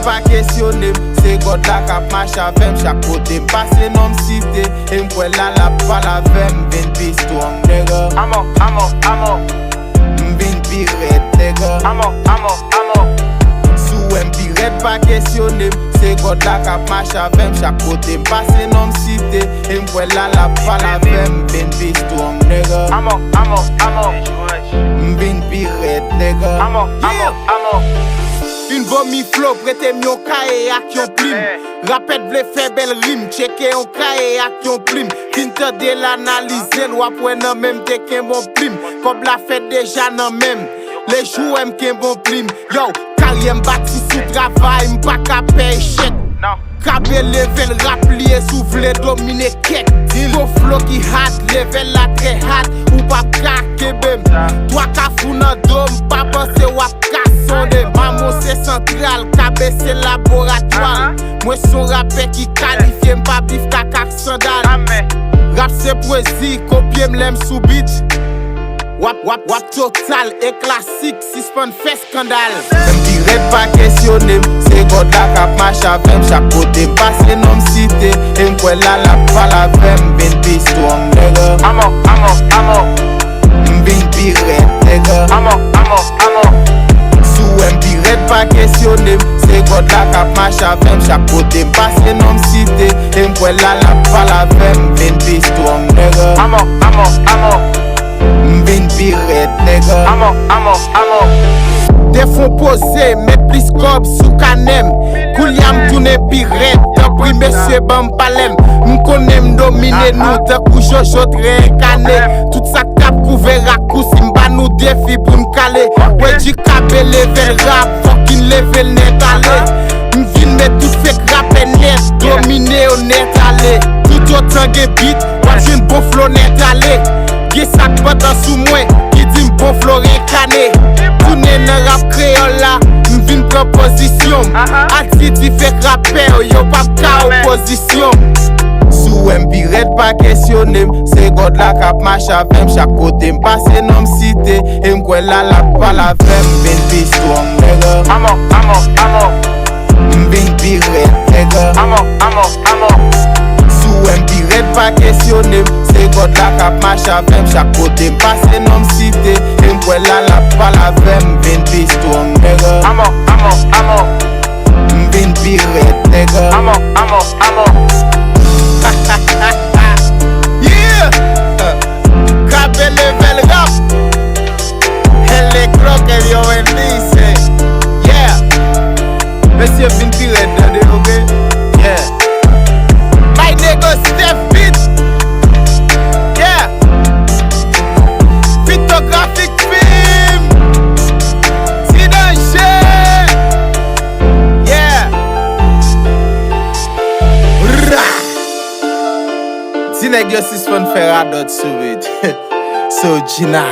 pas questionner, c'est God la cap marche avec chaque côté. M'passe non m'cité, et m'kwe la pas la vem, vin pi strong, nigga. Amo. M'vin pi red, nigga. Amo. Sou m'pi red pas questionner, c'est God la cap marche avec chaque côté. M'passe non m'cité, et m'kwe la pas la vem, vin pi strong, nigga. Amo. M'vin pi red, nigga. Amo. Une vomi flow, prête yon kaye ak yon plim. Rapet vle fè bel rim, cheke yon kaye ak yon plim. Fin te de l'analyse, wap wè nan mèm te ken bon plim. Kob la fèt deja nan mèm, le jou m ken bon plim. Yo, karye mbati sou travay, mpa ka pay chèk. Kabe level rap liye sou vle domine kek. Go flow ki hard, level la tre hard, ou pa ka kebem. Toi ka fou nan dom, pa pense wap ka sonde. Maman c'est central, kabe c'est laboratoire. Moi son rappeur qui qualifie m'pa bif kakak sandal. Rap c'est poésie, copier m'lem sous beat. Wap total et classique, si spon fait scandale. M'dirait pas questionner, c'est God la cap marche avec chaque côté. M'passe non m'cité, et m'kwe la pas la vem, vin pi strong, nigga. Amo. M'vin pi red, nigga. Amo. Sou m'dirait pas questionner, c'est God la cap marche avec chaque côté. M'passe non m'cité, et m'kwe la pas la vem, vin pi strong, nigga. Amo. M'vin pi red, nigga. Des fonds posés, mais plus cob sous canem. Kouliam tourne pi red, t'as pris monsieur Bampalem. M'konne m'domine nous, t'as kou Jojo réincarné. Tout ça cap couvert à coup, si m'ba nous défi pour m'caler. Ouais, du cabé level rap, fucking level net allé. M'vin met tout fait rap net, dominé au net allé. Tout autant que beat, wap une bon flow net allé. Ge sak padan sou mwen, ki di m'bon flow réincarné. Tourne nan rap créole la, m'vin proposition. Attitude fek rappeur, yo pa ka opposition. Sou m'pi red pas questionner, c'est God la cap marche avec chaque côté. M'passe non m'cité, et m'kwe la pas la vem, vin pi strong, nigga. Amo. M'vin pi red, nigga. Sou m'pi red pas questionner, c'est God la cap marche avec chaque côté. M'passe non m'cité, et m'kwe la pas la vem, vin pi strong, nigga. M'vin pi red, nigga. Yeah! Kabe level rap. Elle croque et yo en dice. Yeah! Monsieur Vin pi red, ok? Yeah! My nigga Steph Beat. Yeah! Photographic film. C'est danger. Yeah! Si nèg yo si spon faire adot sou it. So Gina.